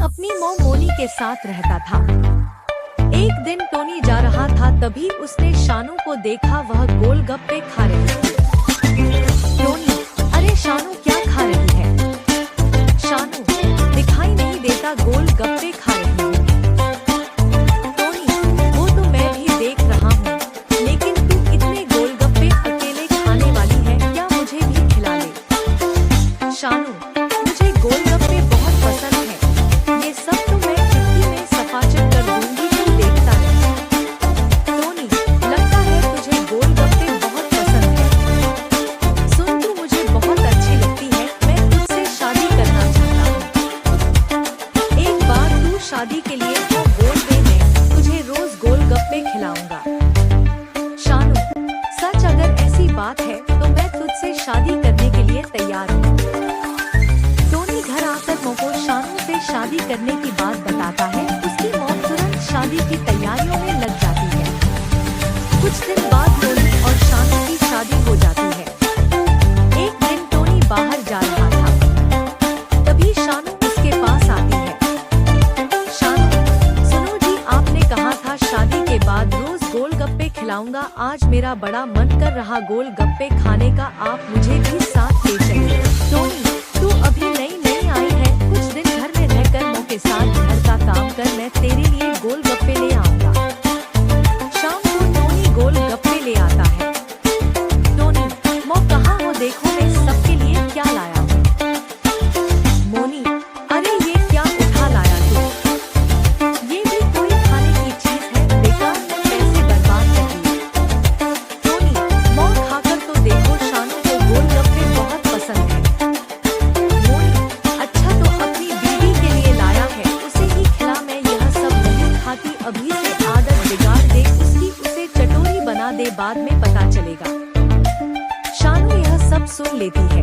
अपनी मौ मोनी के साथ रहता था। एक दिन टोनी जा रहा था, तभी उसने शानू को देखा, वह गोलगप्पे खा रही थी। टोनी, अरे शानू क्या खा रही है? शानू, दिखाई नहीं देता गोलगप्पे खा रही हूँ। टोनी, वो तो मैं भी देख रहा हूँ, लेकिन तू इतने गोलगप्पे अकेले खाने वाली है, क्या मुझे भी खिला ले? शानू, मुझे गोलगप्पे बहुत पसंद है, ये सब तो मैं चुटकी में सफाचट कर दूंगी, तू देखता है। टोनी, लगता है तुझे गोलगप्पे बहुत पसंद है। सुन, तू मुझे बहुत अच्छी लगती है, मैं तुझसे शादी करना चाहता हूँ। एक बार तू शादी के लिए वो बोल दे, मैं तुझे रोज गोलगप्पे खिलाऊंगा। शानू, सच अगर ऐसी बात है तो मैं तुझसे शादी करने के लिए तैयार हूँ। टोनी घर आकर मौ को शानू से शादी करने की बात बताता है। उसकी मौ तुरंत शादी की तैयारियों में लग जाती है। कुछ दिन बाद टोनी और शानू की शादी हो जाती है। एक दिन टोनी बाहर जा रहा था, तभी शानू उसके पास आती है। शानू, सुनो जी, आपने कहा था शादी के बाद रोज गोलगप्पे खिलाऊंगा, आज मेरा बड़ा मन कर रहा गोलगप्पे खाने का, आप मुझे भी साथ ले चलिए। टोनी, तू अभी नई नई आई है, कुछ दिन घर में रहकर मौ के साथ घर का काम कर, मैं तेरे लिए गोलगप्पे ले आऊंगा। शाम को टोनी गोलगप्पे ले आता है। टोनी, मौ कहाँ हो, देखो मैं सबके लिए क्या लाया हूँ। मोनी, अरे ये क्या उठा लाया तू? ये भी कोई खाने की चीज है, बेकार में पैसे बर्बाद कर दिए। टोनी, मौ खाकर तो देखो, शानू को गोलगप्पे बहुत पसंद है। मोनी, अच्छा तो अपनी बीवी के लिए लाया है, उसे ही खिला, मैं यह सब नहीं खाती, अभी से आदत बिगाड़ दे उसकी, उसे चटोरी बना दे, बाद में पता चलेगा। शानू यह सब सुन लेती है।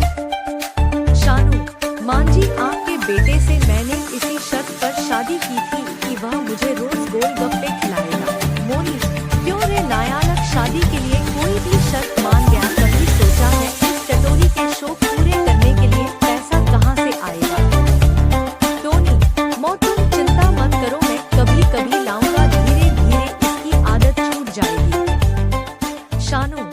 शानू, मां जी, आपके बेटे से मैंने इसी शर्त पर शादी की थी कि वह मुझे रोज गोलगप्पे खिलाएगा। मोनी, क्यों रे नायालक, शादी के लिए कोई भी शर्त मान गया, कभी सोचा है इस चटोरी के शौक पूरे करने के लिए पैसा कहाँ से आएगा? टोनी, मौ तुम चिंता मत करो, मैं कभी कभी लाऊंगा, धीरे धीरे इसकी आदत छूट जाएगी। शानू,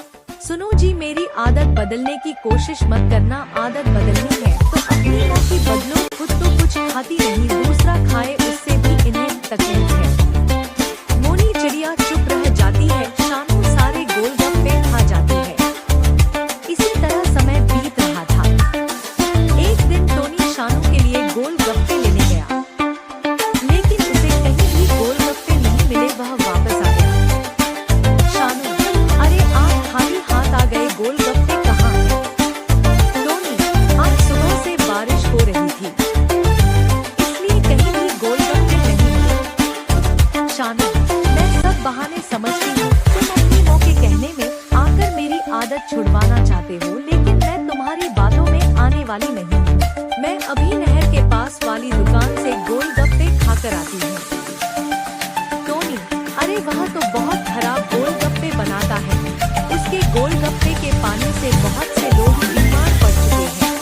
सुनो जी, मेरी आदत बदलने की कोशिश मत करना, आदत बदलनी है तो अपनी मौ की बदलो, खुद तो कुछ खाती नहीं, दूसरा खाए उससे भी इन्हें तकलीफ है। मोनी चिड़िया चुप रह जाती है, शानू सारे गोलगप्पे खा जाती है। इसी तरह समय बीत रहा था। एक दिन टोनी शानू के लिए गोलगप्पे लेने गया, लेकिन उसे कहीं भी गोलगप्पे नहीं मिले, वह वापस आ गया। शानू, अरे आप खाली हाथ आ गए, गोलगप्पे कहाँ हैं? टोनी, आज सुबह से बारिश हो रही थी, इसलिए कहीं भी गोलगप्पे नहीं मिले। शानू, मैं सब बहाने समझती हूँ, तुम अपनी मौ के कहने में आकर मेरी आदत छुड़वाना चाहते हो, लेकिन मैं तुम्हारी बातों में आने वाली नहीं हूँ। मैं अभी नहर के पास वाली दुकान से गोलगप्पे खाकर आती हूँ। टोनी, अरे वह तो बहुत खराब गोलगप्पे बनाता है, उसके गोलगप्पे के पानी से बहुत से लोग बीमार पड़ चुके हैं।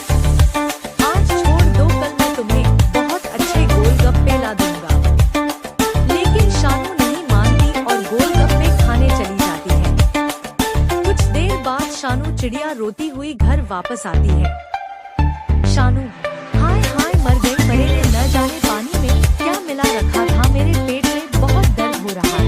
आज छोड़ दो, कल मैं तुम्हें बहुत अच्छे गोलगप्पे ला दूंगा। लेकिन शानू नहीं मानती और गोलगप्पे खाने चली जाती है। कुछ देर बाद शानू चिड़िया रोती हुई घर वापस आती है। शानू, हाय हाय, मर गई, मरे ने न जाने पानी में क्या मिला रखा था, मेरे पेट में बहुत दर्द हो रहा है।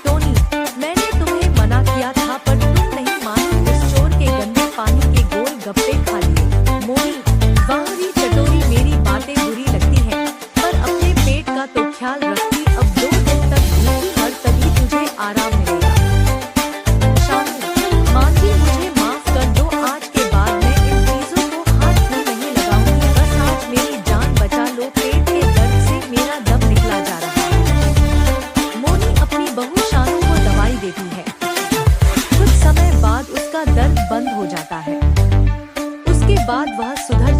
टोनी, मैंने तुम्हें मना किया था पर तुम नहीं मानी, उस चोर के गंदे पानी के गोलगप्पे खा लिए। मोनी, बाहरी चटोरी, मेरी बातें बुरी लगती हैं, पर अपने पेट का तो ख्याल रखती, अब 2 दिन तक भूखी मर, तभी तुझे आराम मिलेगा। शानू, मां जी मुझे माफ कर दो, आज के बाद मैं इन चीजों को हाथ भी नहीं लगाऊंगी, बस आज मेरी जान बचा लो, पेट के दर्द से मेरा दम निकला जा रहा है। मोनी अपनी बहू शानू को दवाई देती है। कुछ समय बाद उसका दर्द बंद हो जाता है, उसके बाद वह सुधर